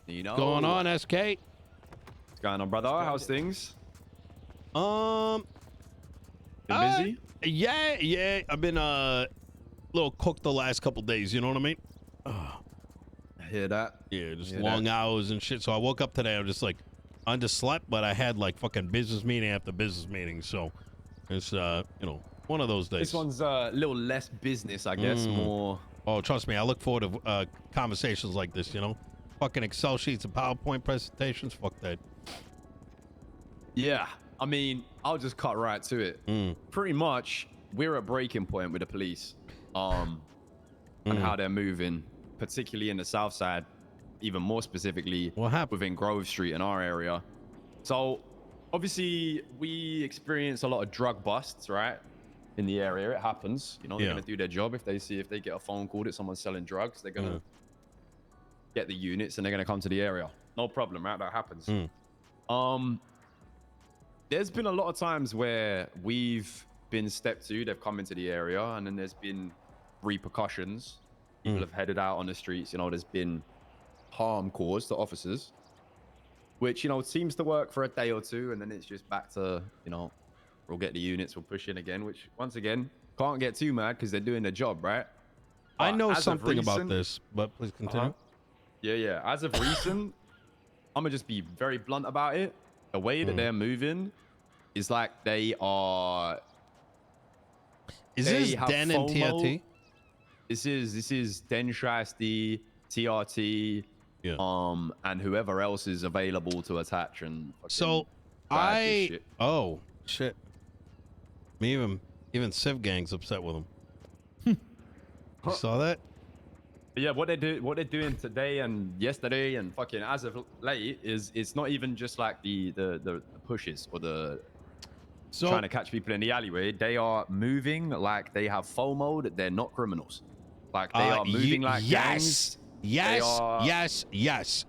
Nino. Going on, SK? What's going on, brother? How's things? Been busy? Yeah. I've been little cooked the last couple days. You know what I mean? I hear that. Yeah, just long hours and shit. So I woke up today. I'm just like underslept, but I had like fucking business meeting after business meeting. So it's one of those days. This one's a little less business, I guess. More. Oh, trust me, I look forward to conversations like this. You know, fucking Excel sheets and PowerPoint presentations. Fuck that. Yeah, I mean, I'll just cut right to it. Pretty much, we're at breaking point with the police, and how they're moving, particularly in the south side, even more specifically What happened? within Grove Street in our area. So, obviously, we experience a lot of drug busts, right? In the area, it happens. You know, they're gonna do their job. If they get a phone call that someone's selling drugs, they're gonna get the units and they're gonna come to the area. No problem, right? That happens. There's been a lot of times where we've been stepped to, they've come into the area, and then there's been repercussions. People have headed out on the streets. You know, there's been harm caused to officers, which, you know, seems to work for a day or two, and then it's just back to, you know, we'll get the units, we'll push in again, which, once again, can't get too mad because they're doing their job, right? I know something about this, but please continue. Yeah. As of recent, I'm going to just be very blunt about it. The way that they're moving is like they are... Is this Den and TRT? This is Den Shasty, TRT, and whoever else is available to attach and so shit. Oh shit. Even Civ Gang's upset with him. You saw that? But yeah, what they're doing today and yesterday and fucking as of late is it's not even just like the pushes or the trying to catch people in the alleyway. They are moving like they have FOMO, that they're not criminals. Like they are moving like gangs. Yes.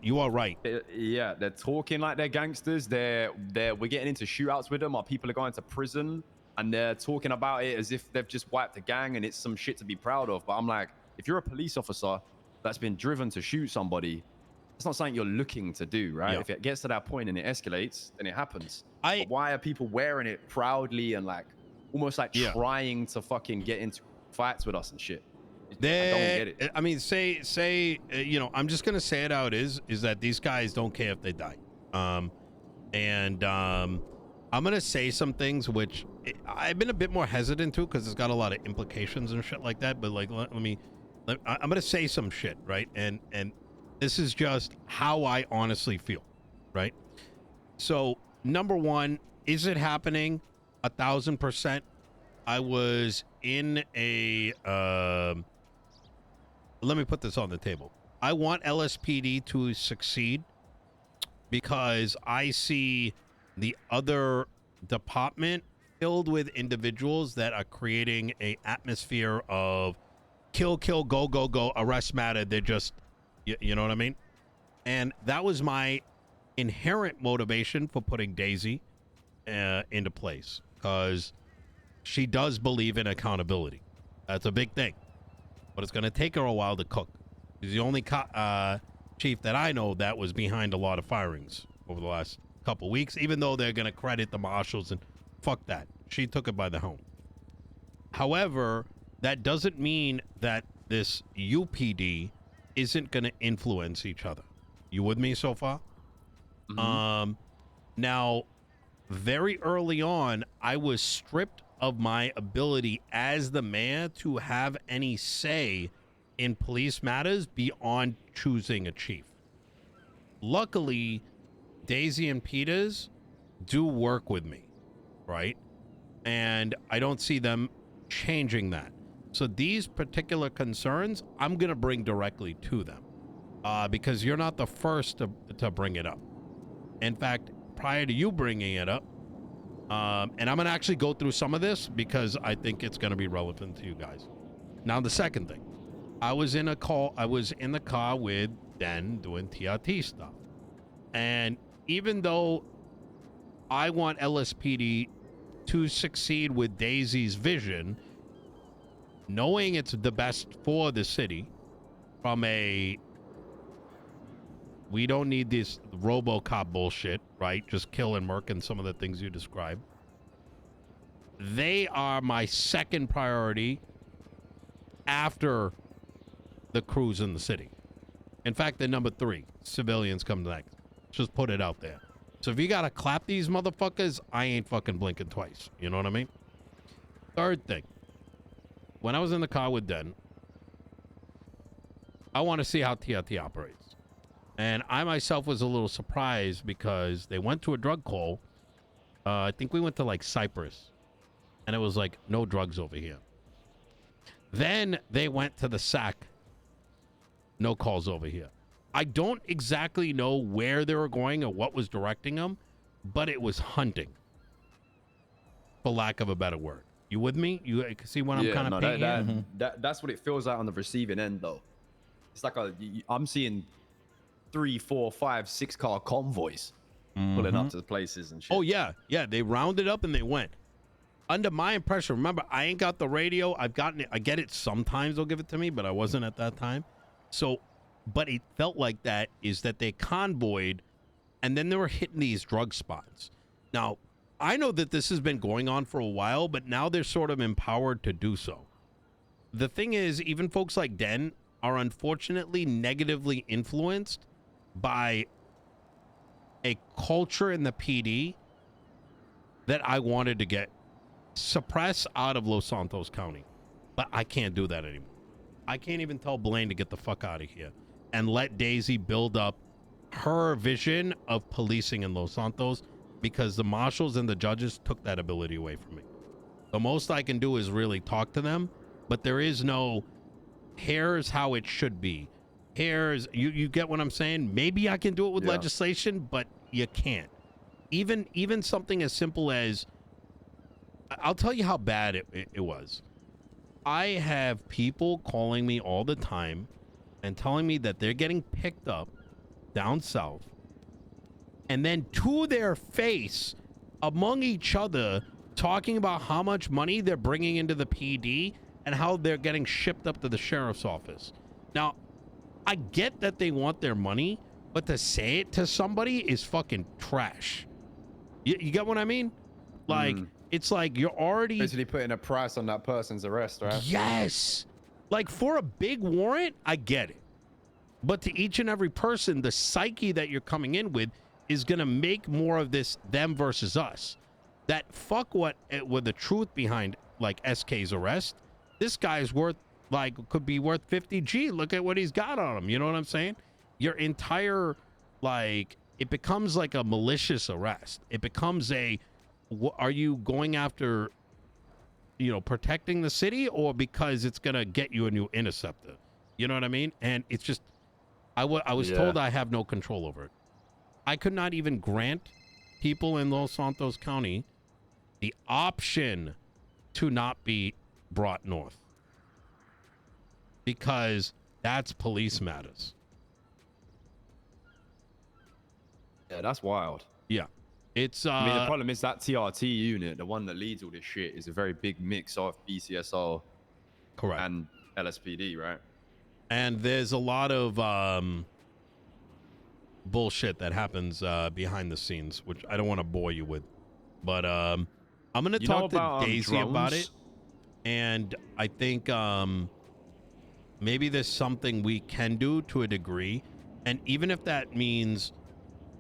You are right. They're talking like they're gangsters. We're getting into shootouts with them, or people are going to prison and they're talking about it as if they've just wiped a gang and it's some shit to be proud of. But I'm like, if you're a police officer that's been driven to shoot somebody, it's not something you're looking to do, right? Yeah. If it gets to that point and it escalates, then it happens. But why are people wearing it proudly and like almost like trying to fucking get into fights with us and shit? I don't get it. I mean, say I'm just gonna say it how it is that these guys don't care if they die. I'm gonna say some things which I've been a bit more hesitant to because it's got a lot of implications and shit like that. But like, I'm gonna say some shit, right? And this is just how I honestly feel, right? So, number one, is it happening? 1,000%. I was in a let me put this on the table. I want LSPD to succeed because I see the other department filled with individuals that are creating a atmosphere of kill, go, arrest matter. They're just, you know what I mean? And that was my inherent motivation for putting Daisy into place, because she does believe in accountability. That's a big thing, but it's going to take her a while to cook. She's the only chief that I know that was behind a lot of firings over the last couple weeks, even though they're going to credit the Marshals and fuck that. She took it by the horn. However, that doesn't mean that this UPD isn't going to influence each other. You with me so far? Now, very early on, I was stripped of my ability as the mayor to have any say in police matters beyond choosing a chief. Luckily, Daisy and Peters do work with me, right? And I don't see them changing that. So these particular concerns, I'm going to bring directly to them because you're not the first to bring it up. In fact, prior to you bringing it up, and I'm going to actually go through some of this because I think it's going to be relevant to you guys. Now, the second thing, I was in the car with Den doing TRT stuff. And even though I want LSPD to succeed with Daisy's vision, knowing it's the best for the city from a We don't need this RoboCop bullshit, right? Just kill and murk some of the things you described. They are my second priority after the crews in the city. In fact, they're number 3. Civilians come next. Just put it out there. So if you gotta clap these motherfuckers, I ain't fucking blinking twice. You know what I mean? Third thing. When I was in the car with Den, I want to see how TRT operates. And I myself was a little surprised because they went to a drug call. I think we went to like Cyprus. And it was like, no drugs over here. Then they went to the SAC. No calls over here. I don't exactly know where they were going or what was directing them, but it was hunting, for lack of a better word. You with me? You see what I'm kind of painting? That's what it feels like on the receiving end, though. It's like I'm seeing 3, 4, 5, 6 car convoys pulling up to the places and shit. Oh yeah, they rounded up and they went. Under my impression, remember, I ain't got the radio. I've gotten it. I get it sometimes. They'll give it to me, but I wasn't at that time. So, but it felt like that is that they convoyed and then they were hitting these drug spots. Now, I know that this has been going on for a while, but now they're sort of empowered to do so. The thing is, even folks like Den are unfortunately negatively influenced by a culture in the PD that I wanted to get suppressed out of Los Santos County. But I can't do that anymore. I can't even tell Blaine to get the fuck out of here and let Daisy build up her vision of policing in Los Santos because the marshals and the judges took that ability away from me. The most I can do is really talk to them, but there is no, here's how it should be. Here's, you get what I'm saying? Maybe I can do it with legislation, but you can't. Even something as simple as, I'll tell you how bad it was. I have people calling me all the time and telling me that they're getting picked up down south and then to their face among each other talking about how much money they're bringing into the PD and how they're getting shipped up to the sheriff's office. Now, I get that they want their money, but to say it to somebody is fucking trash. You get what I mean? Like, it's like you're already basically putting a price on that person's arrest, right? Yes. Like for a big warrant, I get it. But to each and every person, the psyche that you're coming in with is going to make more of this them versus us. That fuck what with the truth behind like SK's arrest. This guy's worth like could be worth 50G. Look at what he's got on him. You know what I'm saying? Your entire like it becomes like a malicious arrest. It becomes a are you going after, you know, protecting the city or because it's going to get you a new interceptor? You know what I mean? And it's just, I was told I have no control over it. I could not even grant people in Los Santos County the option to not be brought north because that's police matters. Yeah, that's wild. Yeah. It's I mean, the problem is that TRT unit, the one that leads all this shit, is a very big mix of BCSO correct and LSPD, right? And there's a lot of bullshit that happens behind the scenes, which I don't want to bore you with. But I'm going to talk to Daisy about it. And I think maybe there's something we can do to a degree. And even if that means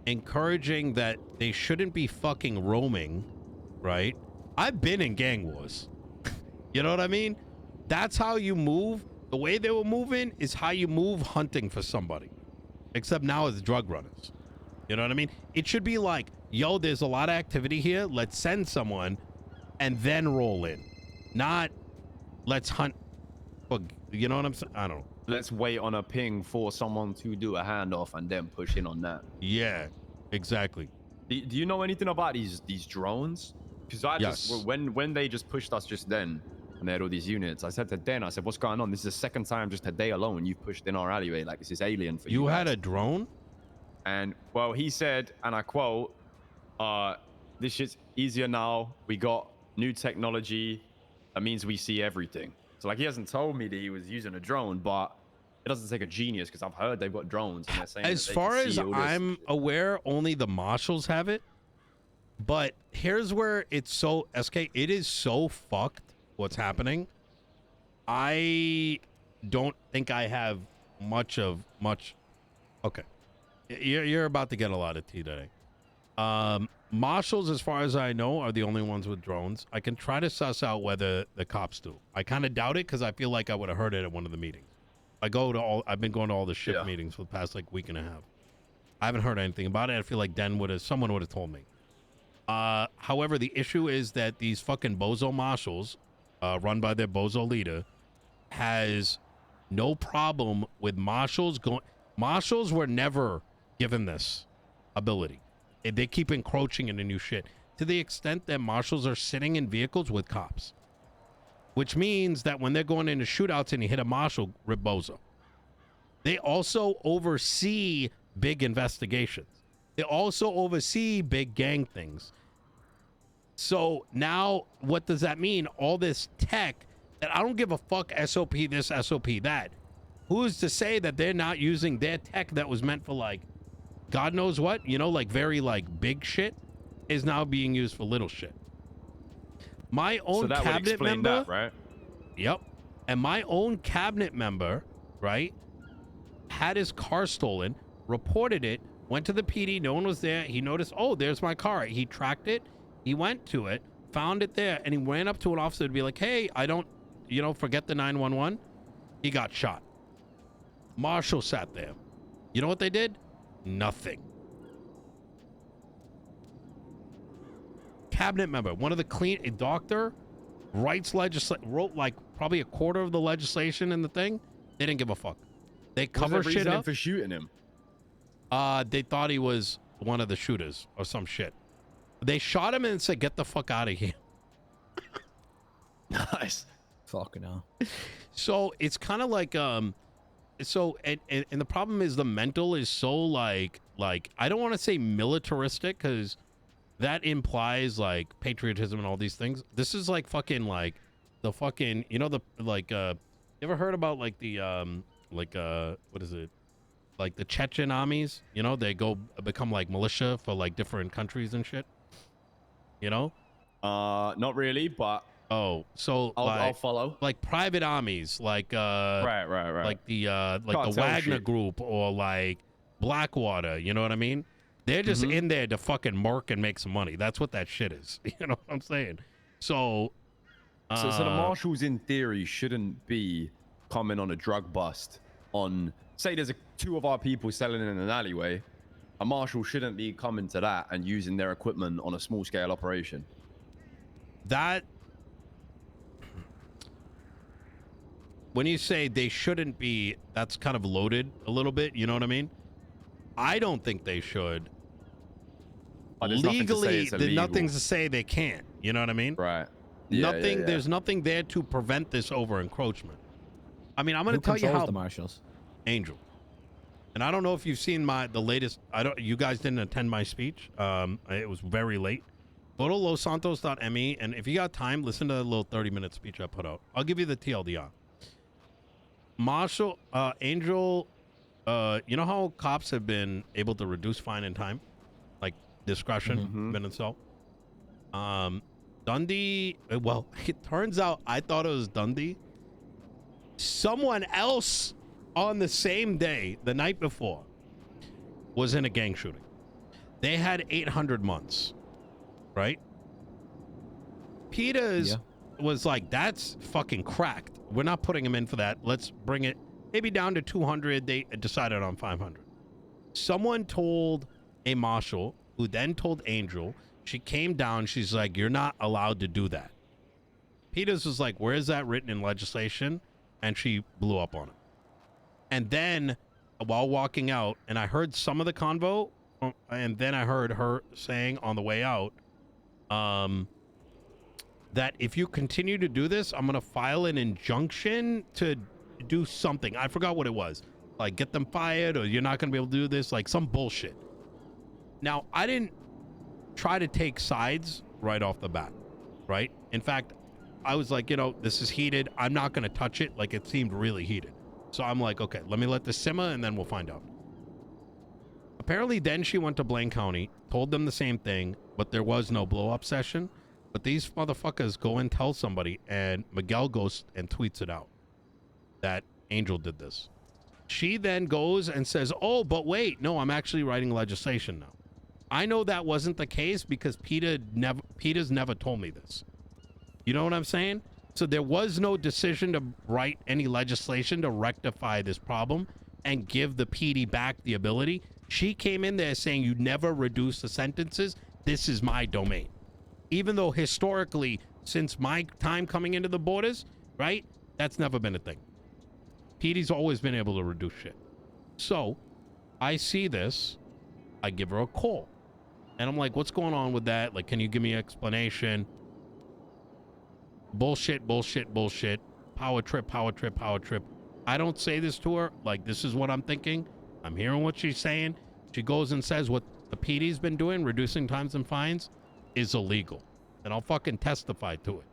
encouraging that they shouldn't be fucking roaming, right? I've been in gang wars. You know what I mean? That's how you move. The way they were moving is how you move hunting for somebody. Except now it's drug runners. You know what I mean? It should be like, yo, there's a lot of activity here. Let's send someone and then roll in. Not let's hunt. You know what I'm saying? I don't know. Let's wait on a ping for someone to do a handoff and then push in on that. Yeah, exactly. Do you know anything about these drones? Because I just when they just pushed us just then and they had all these units, I said to Dan, I said, what's going on? This is the second time just today alone you've pushed in our alleyway. Like this is alien for you. You had a drone? And well, he said, and I quote, this shit's easier now. We got new technology. That means we see everything. So like he hasn't told me that he was using a drone, but it doesn't take a genius, because I've heard they've got drones and they're saying As that they far can as see all this I'm shit. aware, only the Marshals have it. But here's where it's so SK. It is so fucked what's happening. I don't think I have much. Okay, you're about to get a lot of tea today. Marshals, as far as I know, are the only ones with drones. I can try to suss out whether the cops do. I kind of doubt it because I feel like I would have heard it at one of the meetings. I've been going to all the shift meetings for the past like week and a half. I haven't heard anything about it. I feel like someone would have told me. However, the issue is that these fucking bozo marshals, run by their bozo leader, has no problem with marshals going. Marshals were never given this ability. They keep encroaching into new shit to the extent that marshals are sitting in vehicles with cops, which means that when they're going into shootouts and you hit a marshal, rip bozo. They also oversee big investigations. They also oversee big gang things. So now what does that mean? All this tech that I don't give a fuck, SOP this, SOP that. Who's to say that they're not using their tech that was meant for like God knows what, like very like big shit is now being used for little shit. My own So that would cabinet explain member, that, right? Yep. And my own cabinet member, right, had his car stolen, reported it, went to the PD, no one was there. He noticed, oh, there's my car. He tracked it. He went to it, found it there, and he ran up to an officer to be like, hey, I don't, forget the 911. He got shot. Marshall sat there. You know what they did? Nothing. Cabinet member, one of the a doctor, wrote like probably a quarter of the legislation in the thing. They didn't give a fuck. They cover shit up for shooting him. They thought he was one of the shooters or some shit. They shot him and said, "Get the fuck out of here." Nice. Fucking hell. So it's kind of like so and the problem is the mental is so like I don't want to say militaristic because that implies like patriotism and all these things. This is like fucking like the fucking you ever heard about like the what is it, like the Chechen armies? They go become like militia for like different countries and shit. Not really, but so I'll follow. like private armies, like Right. like the Cartel Wagner shit. group or like Blackwater, you know what I mean? They're just in there to fucking murk and make some money. That's what that shit is. You know what I'm saying? So So the marshals, in theory, shouldn't be coming on a drug bust on, say there's two of our people selling in an alleyway. A marshal shouldn't be coming to that and using their equipment on a small scale operation. that when you say they shouldn't be, that's kind of loaded a little bit. You know what I mean? I don't think they should. There's nothing to say Legally, it's there's illegal. nothing to say they can't. You know what I mean? Right. Nothing. Yeah. There's nothing there to prevent this over encroachment. I mean, I'm going Who to tell you controls how the marshals? Angel. And I don't know if you've seen the latest. You guys didn't attend my speech. It was very late. Go to losantos.me, and if you got time, listen to the little 30-minute speech I put out. I'll give you the TLDR. Marshall, Angel, you know how cops have been able to reduce fine and time? Like discretion, been and so. Dundee, well, it turns out I thought it was Dundee. Someone else on the same day, the night before, was in a gang shooting. They had 800 months, right? Peters was like, that's fucking cracked. We're not putting him in for that. Let's bring it maybe down to 200. They decided on 500. Someone told a marshal, who then told Angel. She came down. She's like, you're not allowed to do that. Peters was like, where is that written in legislation? And she blew up on him. And then while walking out, and I heard some of the convo, and then I heard her saying on the way out, that if you continue to do this, I'm going to file an injunction to do something. I forgot what it was. Like, get them fired, or you're not going to be able to do this, like some bullshit. Now, I didn't try to take sides right off the bat, right? In fact, I was like, this is heated. I'm not going to touch it. Like, it seemed really heated. So I'm like, okay, let me let this simmer and then we'll find out. Apparently then she went to Blaine County, told them the same thing, but there was no blow-up session. But these motherfuckers go and tell somebody, and Miguel goes and tweets it out that Angel did this. She then goes and says, oh, but wait, no, I'm actually writing legislation now. I know that wasn't the case because Peter's never told me this. You know what I'm saying? So there was no decision to write any legislation to rectify this problem and give the PD back the ability. She came in there saying you never reduce the sentences. This is my domain. Even though historically, since my time coming into the borders, right, that's never been a thing. PD's always been able to reduce shit. So I see this, I give her a call. And I'm like, what's going on with that? Like, can you give me an explanation? Bullshit, bullshit, bullshit. Power trip, power trip, power trip. I don't say this to her. Like, this is what I'm thinking. I'm hearing what she's saying. She goes and says what the PD's been doing, reducing times and fines, is illegal. And I'll fucking testify to it.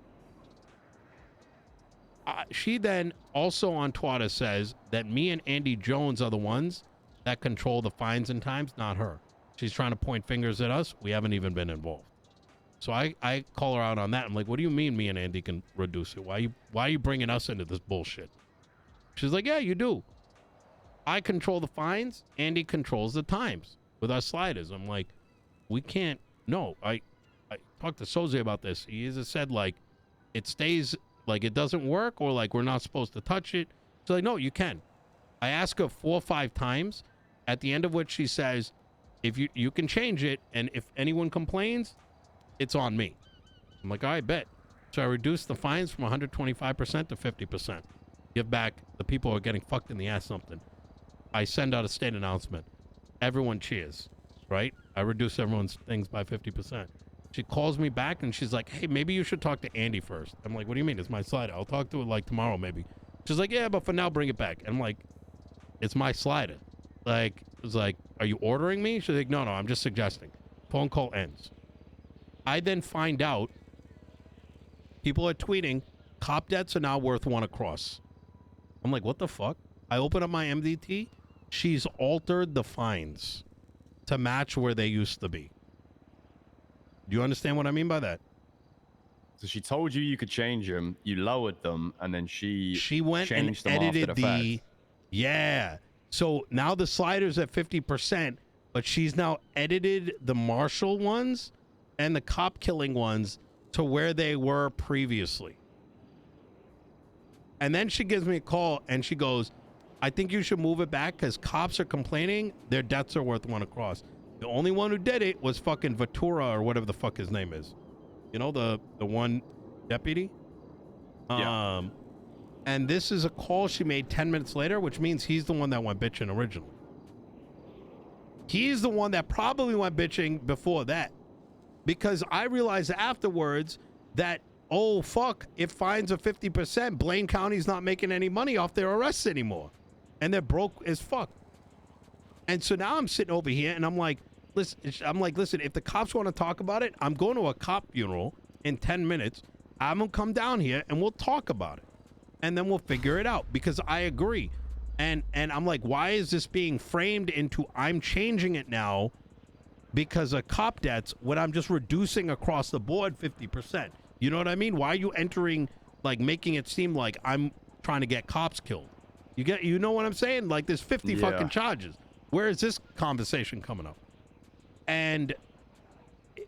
She then also on Twitter says that me and Andy Jones are the ones that control the fines and times, not her. She's trying to point fingers at us. We haven't even been involved. So I call her out on that. I'm like, what do you mean me and Andy can reduce it? Why are you bringing us into this bullshit? She's like, yeah, you do. I control the fines. Andy controls the times with our sliders. I'm like, we can't. No, I talked to Soze about this. He either said, like, it stays, like, it doesn't work, or, like, we're not supposed to touch it. She's like, no, you can. I ask her 4 or 5 times, at the end of which she says, if you can change it, and if anyone complains, it's on me. I'm like, all right, bet. So I reduced the fines from 125% to 50%. Give back the people who are getting fucked in the ass something. I send out a state announcement. Everyone cheers, right? I reduce everyone's things by 50%. She calls me back and she's like, hey, maybe you should talk to Andy first. I'm like, what do you mean? It's my slider. I'll talk to it like tomorrow maybe. She's like, yeah, but for now, bring it back. And I'm like, it's my slider. Like, it was like, are you ordering me? She's like, no, I'm just suggesting. Phone call ends. I then find out people are tweeting, cop debts are now worth 1 across. I'm like, what the fuck? I open up my MDT. She's altered the fines to match where they used to be. Do you understand what I mean by that? So she told you could change them, you lowered them, and then she went changed and them edited after the fact. Yeah. So now the slider's at 50%, but she's now edited the Marshall ones and the cop killing ones to where they were previously. And then she gives me a call and she goes, I think you should move it back because cops are complaining their debts are worth 1 across. The only one who did it was fucking Ventura or whatever the fuck his name is. You know, the one deputy? Yeah. And this is a call she made 10 minutes later, which means he's the one that went bitching originally. He's the one that probably went bitching before that. Because I realized afterwards that, oh, fuck, if fines are 50%, Blaine County's not making any money off their arrests anymore. And they're broke as fuck. And so now I'm sitting over here and I'm like, listen, if the cops want to talk about it, I'm going to a cop funeral in 10 minutes. I'm going to come down here and we'll talk about it. And then we'll figure it out because I agree. And I'm like, why is this being framed into I'm changing it now because of cop debts when I'm just reducing across the board 50%? You know what I mean? Why are you entering, like, making it seem like I'm trying to get cops killed? You know what I'm saying? Like, there's 50 fucking charges. Where is this conversation coming up? And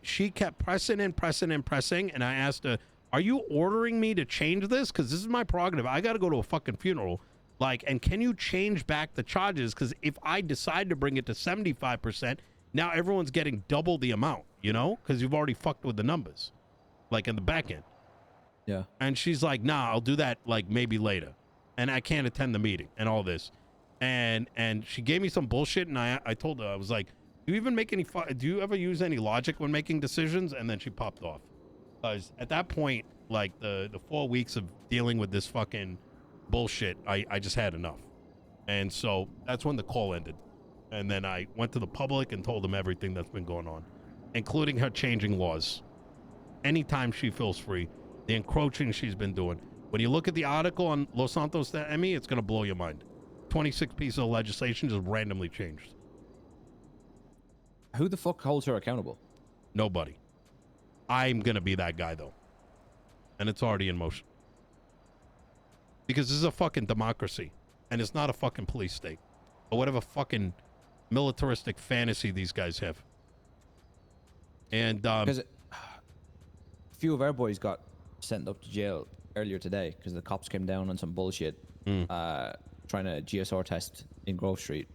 she kept pressing and pressing and pressing. And I asked her, are you ordering me to change this? Because this is my prerogative. I got to go to a fucking funeral. Like, and can you change back the charges? Because if I decide to bring it to 75%, now everyone's getting double the amount, you know? Because you've already fucked with the numbers, like in the back end. Yeah. And she's like, nah, I'll do that like maybe later. And I can't attend the meeting and all this. And she gave me some bullshit. And I told her, I was like, do you even make any, do you ever use any logic when making decisions? And then she popped off. Because at that point, like the 4 weeks of dealing with this fucking bullshit, I just had enough. And so that's when the call ended. And then I went to the public and told them everything that's been going on, including her changing laws. Anytime she feels free, the encroaching she's been doing. When you look at the article on Los Santos Emmy, it's going to blow your mind. 26 pieces of legislation just randomly changed. Who the fuck holds her accountable? Nobody. I'm going to be that guy, though. And it's already in motion. Because this is a fucking democracy. And it's not a fucking police state. Or whatever fucking militaristic fantasy these guys have. And, Because a few of our boys got sent up to jail earlier today because the cops came down on some bullshit trying to GSR test in Grove Street.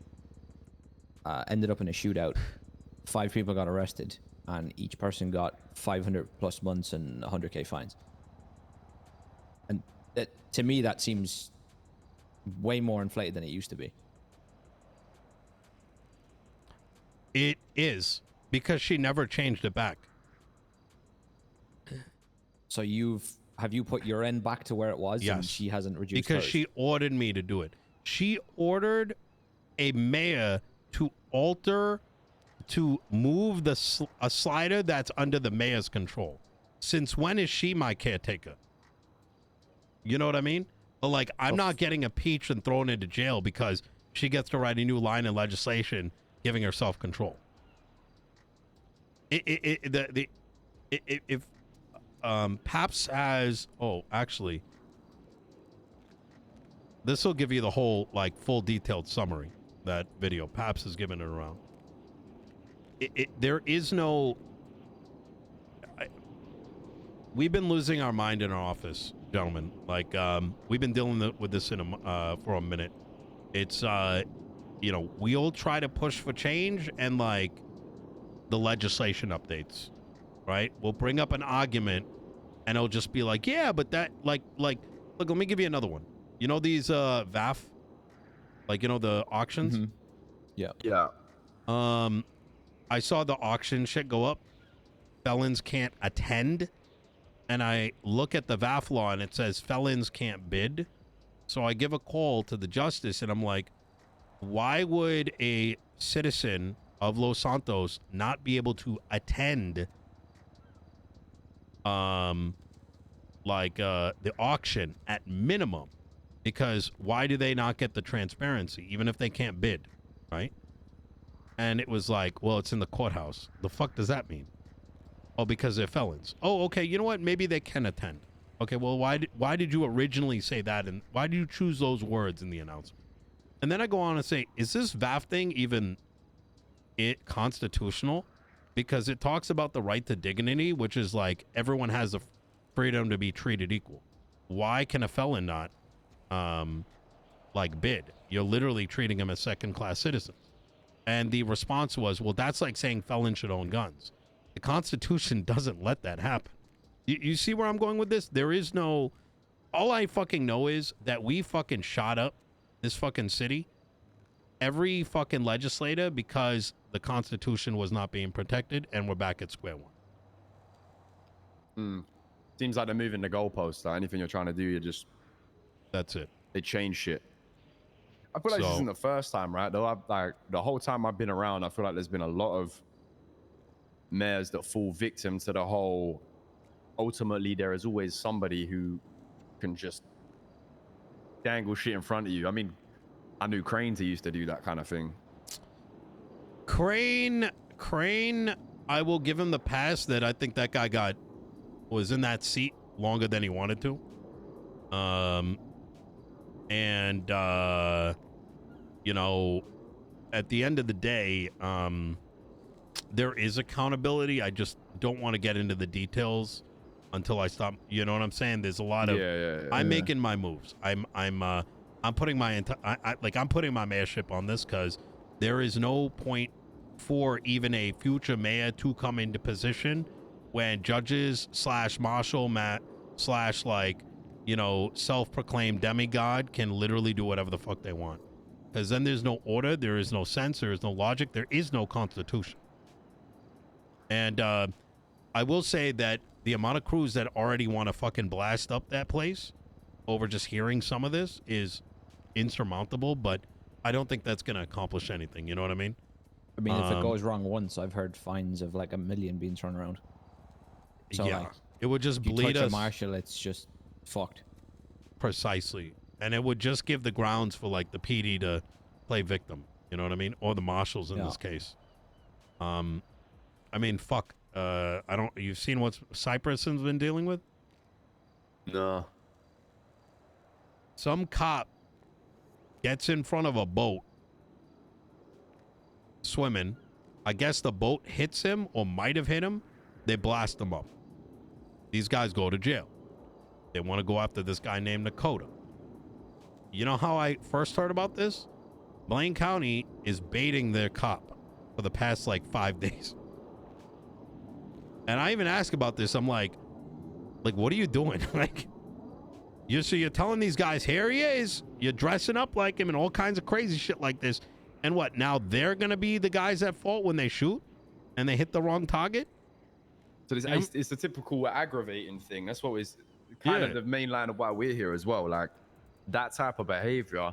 Ended up in a shootout. 5 people got arrested, and each person got 500 plus months and 100K fines. And that, to me, that seems way more inflated than it used to be. it is, because she never changed it back. So have you put your end back to where it was? Yes. And she hasn't reduced Because hers? she ordered me to do it. She ordered a mayor to move a slider that's under the mayor's control. Since when is she my caretaker? You know what I mean? But like, I'm not getting impeached and thrown into jail because she gets to write a new line in legislation giving her self-control. If Paps has, actually, this will give you the whole, like, full detailed summary, that video. Paps has given it around. There is no... we've been losing our mind in our office, gentlemen. Like, we've been dealing with this for a minute. It's, we'll try to push for change and, like, the legislation updates, right? We'll bring up an argument and it'll just be like, yeah, but that, like, look, let me give you another one. You know these VAF? Like, the auctions? Mm-hmm. Yeah. Yeah. I saw the auction shit go up. Felons can't attend. And I look at the VAF law and it says felons can't bid. So I give a call to the justice and I'm like, why would a citizen of Los Santos not be able to attend the auction at minimum? Because why do they not get the transparency, even if they can't bid, right? And it was like, well, it's in the courthouse. The fuck does that mean? Oh, because they're felons. Oh, okay, you know what? Maybe they can attend. Okay, well, why did you originally say that, and why did you choose those words in the announcement? And then I go on and say, is this VAF thing even constitutional? Because it talks about the right to dignity, which is like everyone has the freedom to be treated equal. Why can a felon not bid? You're literally treating them as second-class citizens. And the response was, well, that's like saying felons should own guns. The Constitution doesn't let that happen. You see where I'm going with this? There is no... All I fucking know is that we fucking shot up this fucking city, every fucking legislator, because the Constitution was not being protected, and we're back at square one. Seems like they're moving the goalposts. Like anything you're trying to do, you just... That's it. They change shit. I feel like this isn't the first time, right? Though, the whole time I've been around, I feel like there's been a lot of mayors that fall victim to the whole... Ultimately, there is always somebody who can just dangle shit in front of you. I mean, I knew Cranes who used to do that kind of thing. Crane, I will give him the pass that I think that guy was in that seat longer than he wanted to. At the end of the day, there is accountability. I just don't want to get into the details until I stop. You know what I'm saying? There's a lot of I'm making my moves. I'm putting my I'm putting my mayorship on this because there is no point for even a future mayor to come into position when judges / marshal / self-proclaimed demigod can literally do whatever the fuck they want. Because then there's no order, there is no sense, there is no logic, there is no constitution. And I will say that the amount of crews that already want to fucking blast up that place over just hearing some of this is insurmountable, but I don't think that's going to accomplish anything. You know what I mean? I mean, if it goes wrong once, I've heard fines of like $1 million being thrown around. So, yeah, it would just if you bleed touch us. a marshal, it's just fucked. Precisely. And it would just give the grounds for like the PD to play victim. You know what I mean? Or the marshals in this case. I mean, fuck. I don't. You've seen what Cypress has been dealing with? No. Some cop gets in front of a boat swimming. I guess the boat hits him or might have hit him. They blast him up. These guys go to jail. They want to go after this guy named Nakota. You know how I first heard about this? Blaine County is baiting their cop for the past like 5 days. And I even asked about this. I'm like, what are you doing? Like, you're telling these guys, here he is. You're dressing up like him and all kinds of crazy shit like this. And what, now they're going to be the guys at fault when they shoot and they hit the wrong target? So it's the typical aggravating thing. That's what is kind of the main line of why we're here as well. Like, that type of behavior,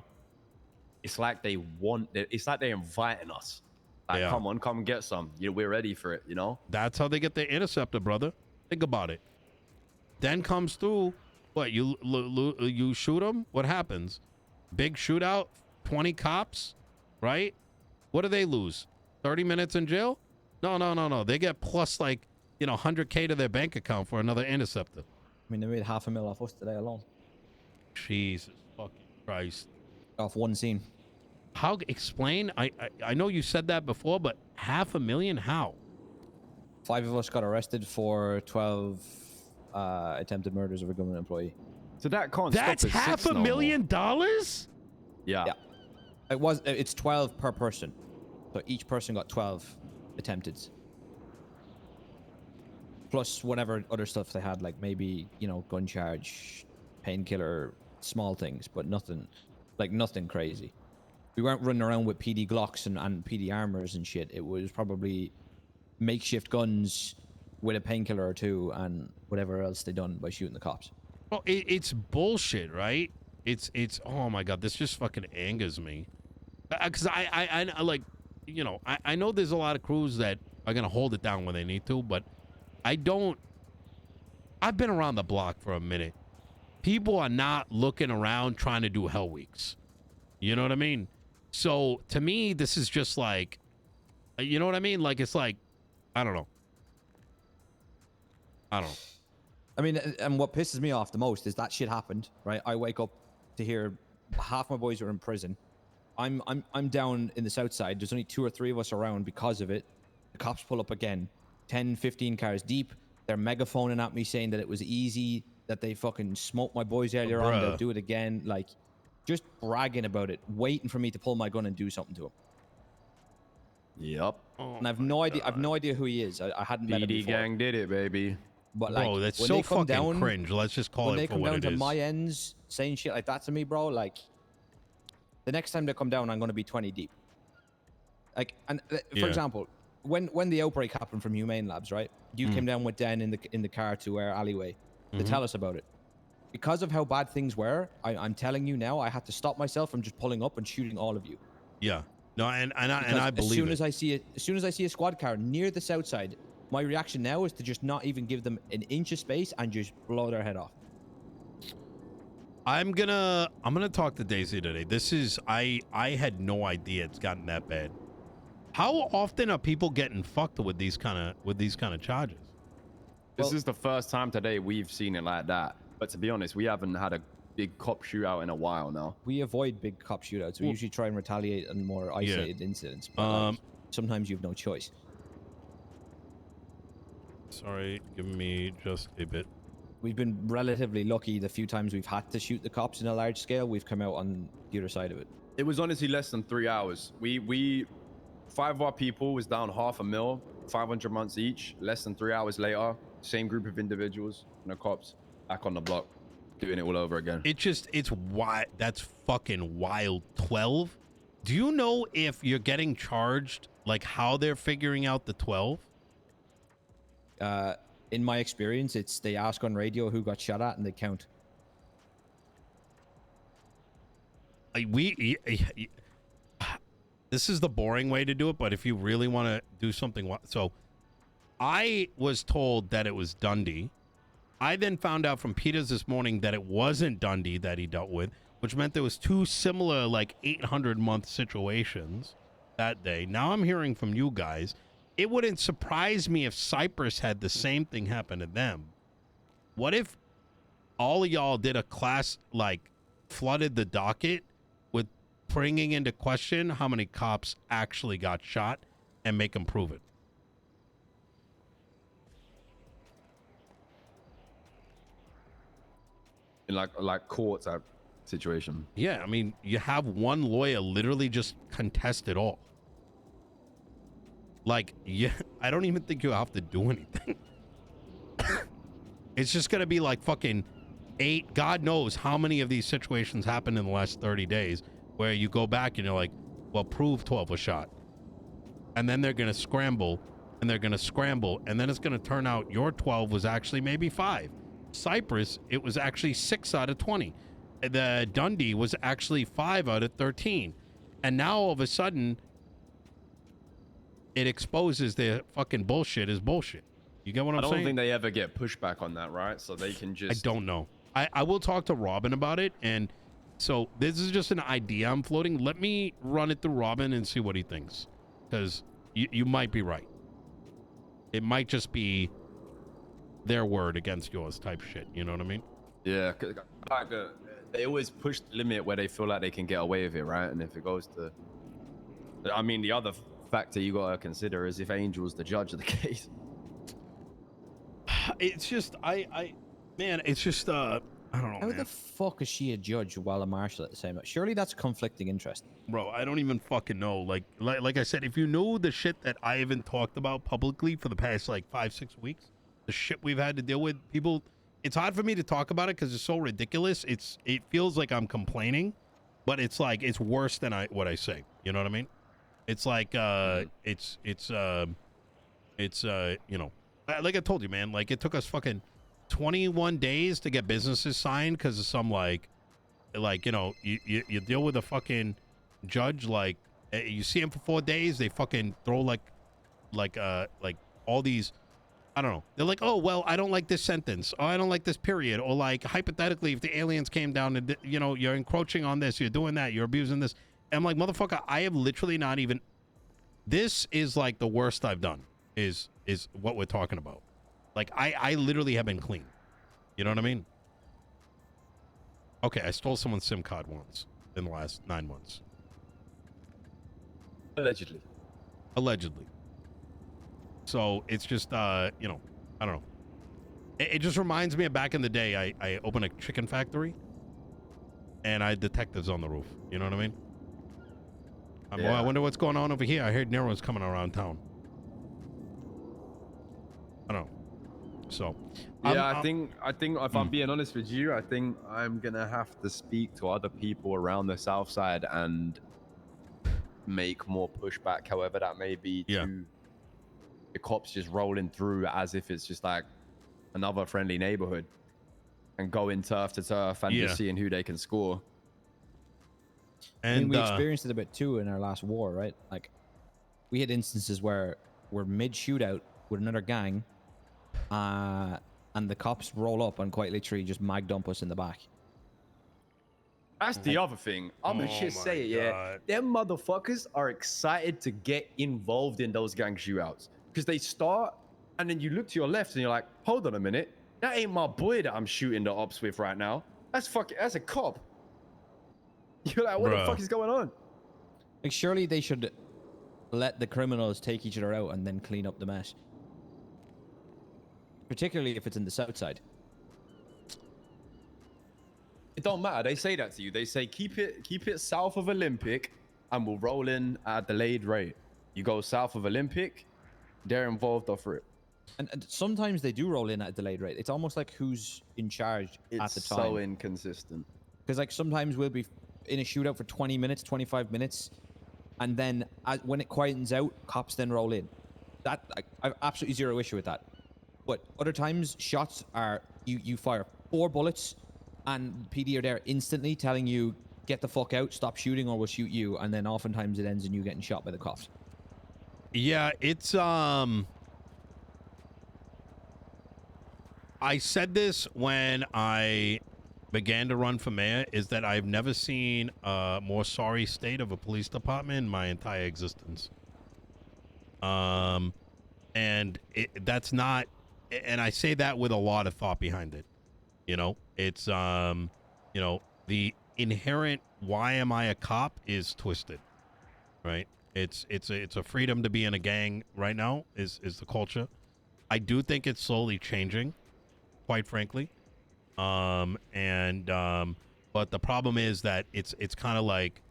it's like they're inviting us. Like, come on, come get some. We're ready for it, you know? That's how they get their interceptor, brother. Think about it. Then comes through, what, you shoot them? What happens? Big shootout, 20 cops, right? What do they lose? 30 minutes in jail? No. They get plus like, 100K to their bank account for another interceptor. I mean, they made $500,000 off us today alone. Jesus fucking Christ. Off one scene. How, explain? I know you said that before, but $500,000, how? 5 of us got arrested for 12 attempted murders of a government employee. So that can't That's stop at $500,000? Yeah. It's 12 per person. So each person got 12 attempted. Plus whatever other stuff they had, like maybe, gun charge, painkiller, small things, but nothing crazy. We weren't running around with PD Glocks and PD armors and shit. It was probably makeshift guns with a painkiller or two and whatever else they done by shooting the cops. Well, it's bullshit, right? It's oh my God, this just fucking angers me. Because I like, I know there's a lot of crews that are going to hold it down when they need to, but I've been around the block for a minute. People are not looking around trying to do hell weeks. You know what I mean? So to me, this is just like, you know what I mean? Like, it's like, I don't know. I mean, and what pisses me off the most is that shit happened, right? I wake up to hear half my boys are in prison. I'm down in the south side. There's only 2 or 3 of us around because of it. The cops pull up again, 10, 15 cars deep. They're megaphoning at me saying that it was easy, that they fucking smoked my boys earlier on. They'll do it again. Like, just bragging about it, waiting for me to pull my gun and do something to him. Yep. And I've no idea. I've no idea who he is. I hadn't met him before. gang did it, baby. But like, bro, that's so fucking cringe. Let's just call it for what it is. When they come down to my ends saying shit like that to me, bro, like, the next time they come down, I'm going to be 20 deep. Like, and for example, when the outbreak happened from Humane Labs, right? You came down with Dan in the car to our alleyway to tell us about it. Because of how bad things were, I'm telling you now, I had to stop myself from just pulling up and shooting all of you. Yeah. No, and I believe as soon as I see a squad car near the south side, my reaction now is to just not even give them an inch of space and just blow their head off. I'm gonna talk to Daisy today. This is I had no idea it's gotten that bad. How often are people getting fucked with these kind of charges? This is the first time today we've seen it like that. But to be honest, we haven't had a big cop shootout in a while now. We avoid big cop shootouts. We usually try and retaliate on more isolated incidents. But sometimes you have no choice. Sorry, give me just a bit. We've been relatively lucky the few times we've had to shoot the cops in a large scale. We've come out on the other side of it. It was honestly less than 3 hours. We 5 of our people was down $500,000, 500 months each. Less than 3 hours later, same group of individuals and the cops back on the block, doing it all over again. It's wild. That's fucking wild. 12. Do you know if you're getting charged, like how they're figuring out the 12? In my experience, it's they ask on radio who got shot at and they count. This is the boring way to do it, but if you really want to do something, so I was told that it was Dundee. I then found out from Peters this morning that it wasn't Dundee that he dealt with. which meant there was 2 similar like 800-month situations that day. Now I'm hearing from you guys. It wouldn't surprise me if Cyprus had the same thing happen to them. What if all of y'all did a class, like flooded the docket with bringing into question how many cops actually got shot and make them prove it? In like court type situation. Yeah, I mean, you have one lawyer literally just contest it all. Like, yeah, I don't even think you have to do anything. It's just going to be like fucking 8, God knows how many of these situations happened in the last 30 days where you go back and you're like, well, prove 12 was shot. And then they're going to scramble and they're going to scramble. And then it's going to turn out your 12 was actually maybe 5. Cyprus, it was actually 6 out of 20. The Dundee was actually 5 out of 13. And now all of a sudden, it exposes their fucking bullshit is bullshit. You get what I'm saying? I don't think they ever get pushback on that, right? So they can just... I don't know. I will talk to Robin about it. And so this is just an idea I'm floating. Let me run it through Robin and see what he thinks. Because you might be right. It might just be their word against yours type shit. You know what I mean? Yeah. Like, they always push the limit where they feel like they can get away with it, right? And if it goes to... I mean, the other factor you got to consider is if Angel's the judge of the case. It's just, man, it's just, I don't know, How man. the fuck is she a judge while a marshal at the same time? Surely that's conflicting interest. Bro, I don't even fucking know. Like I said, if you know the shit that I haven't talked about publicly for the past, like, 5-6 weeks, the shit we've had to deal with, people, it's hard for me to talk about it because it's so ridiculous. It feels like I'm complaining, but it's like, it's worse than what I say. You know what I mean? It's like, it's you know, like I told you, man, like it took us fucking 21 days to get businesses signed because of some like, you know, you deal with a fucking judge, like you see him for 4 days, they fucking throw like all these, I don't know. They're like, oh, well, I don't like this sentence. Oh, I don't like this period. Or like, hypothetically, if the aliens came down and, you know, you're encroaching on this, you're doing that, you're abusing this. And I'm like, motherfucker, I have literally not even, this is like the worst I've done is what we're talking about. Like, I literally have been clean. You know what I mean? Okay, I stole someone's SIM card once in the last 9 months. Allegedly. Allegedly. So it's just, you know, I don't know. It just reminds me of back in the day, I opened a chicken factory and I had detectives on the roof. You know what I mean? Yeah. Well, I wonder what's going on over here. I heard Nero's coming around town. I don't know. So, yeah, I think if I'm being honest with you, I think I'm gonna have to speak to other people around the south side and make more pushback, however that may be, to the cops just rolling through as if it's just like another friendly neighborhood and going turf to turf and just seeing who they can score. And I mean, we experienced it a bit too in our last war, right? Like, we had instances where we're mid shootout with another gang, and the cops roll up and quite literally just mag dump us in the back. That's the other thing. I'm gonna just say it, yeah. Them motherfuckers are excited to get involved in those gang shootouts because they start, and then you look to your left and you're like, hold on a minute, that ain't my boy that I'm shooting the ops with right now. That's a cop. You're like, what the fuck is going on? Like, surely they should let the criminals take each other out and then clean up the mess. Particularly if it's in the south side. It don't matter. They say that to you. They say keep it south of Olympic, and we'll roll in at a delayed rate. You go south of Olympic, they're involved off it. And sometimes they do roll in at a delayed rate. It's almost like who's in charge at the time. It's so inconsistent. Because like sometimes we'll be in a shootout for 20 minutes, 25 minutes, and then when it quietens out, cops then roll in. That I have absolutely zero issue with that. But other times, shots are you fire 4 bullets, and PD are there instantly telling you, get the fuck out, stop shooting, or we'll shoot you. And then oftentimes it ends in you getting shot by the cops. Yeah, it's I said this when I began to run for mayor is that I've never seen a more sorry state of a police department in my entire existence. And that's not, and I say that with a lot of thought behind it. You know, it's you know, the inherent why am I a cop is twisted, right? It's a freedom to be in a gang right now is the culture. I do think it's slowly changing, quite frankly. But the problem is that it's kind of like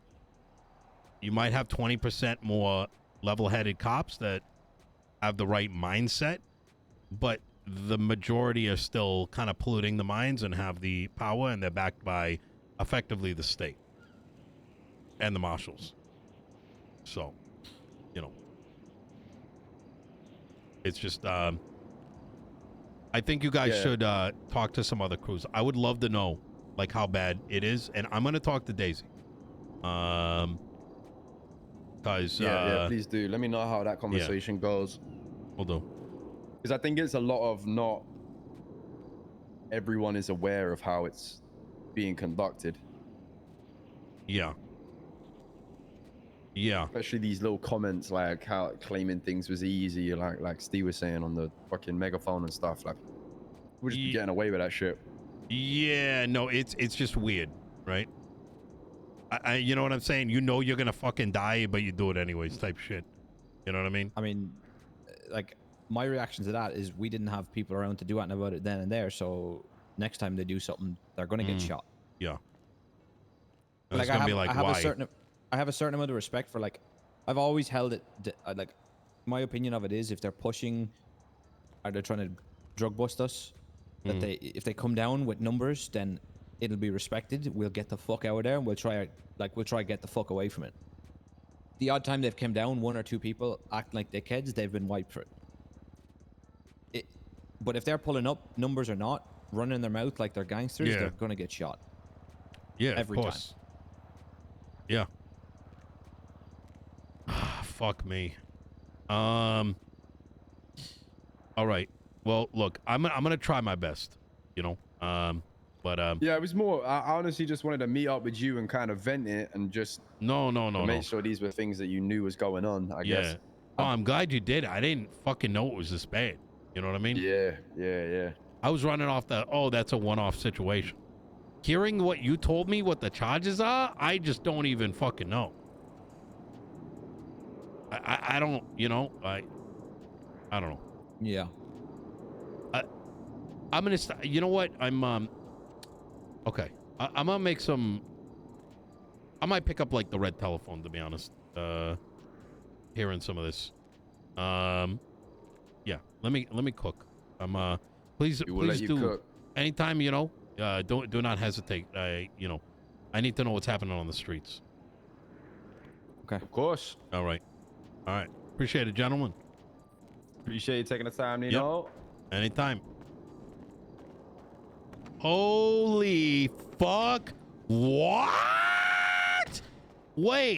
you might have 20% more level-headed cops that have the right mindset, but the majority are still kind of polluting the minds and have the power, and they're backed by effectively the state and the marshals. So, you know, it's just I think you guys should talk to some other crews. I would love to know like how bad it is, and I'm gonna talk to Daisy. Because please do. Let me know how that conversation goes. We'll do. Because I think it's a lot of not everyone is aware of how it's being conducted. Yeah. Especially these little comments like how claiming things was easy, like Steve was saying on the fucking megaphone and stuff. Like we're just getting away with that shit. Yeah, no, it's just weird, right? I you know what I'm saying? You know you're gonna fucking die, but you do it anyways, type shit. You know what I mean? I mean, like, my reaction to that is we didn't have people around to do anything about it then and there, so next time they do something, they're gonna get shot. Yeah. Like, I have a certain amount of respect for, like, I've always held it, like, my opinion of it is if they're pushing, or they're trying to drug bust us, that if they come down with numbers, then it'll be respected. We'll get the fuck out of there, and we'll try to get the fuck away from it. The odd time they've come down, one or two people act like dickheads, they've been wiped for it. But if they're pulling up, numbers or not, running their mouth like they're gangsters, they're gonna get shot. Yeah, every of course. time. Yeah. Fuck me. All right. Well, look, I'm gonna try my best. You know. Yeah, it was more. I honestly just wanted to meet up with you and kind of vent it and just make sure these were things that you knew was going on. I guess. Oh, I'm glad you did. I didn't fucking know it was this bad. You know what I mean? Yeah. I was running off that's a one-off situation. Hearing what you told me, what the charges are, I just don't even fucking know. I don't, you know, I don't know. Yeah. I'm gonna. You know what? I'm. Okay. I'm gonna make some. I might pick up like the red telephone, to be honest. Hearing some of this. Yeah. Let me cook. Please do. Cook. Anytime, you know. Do not hesitate. You know, I need to know what's happening on the streets. Okay. Of course. All right. Appreciate it, gentlemen. Appreciate you taking the time, Nino. Yep. Anytime. Holy fuck. What? Wait.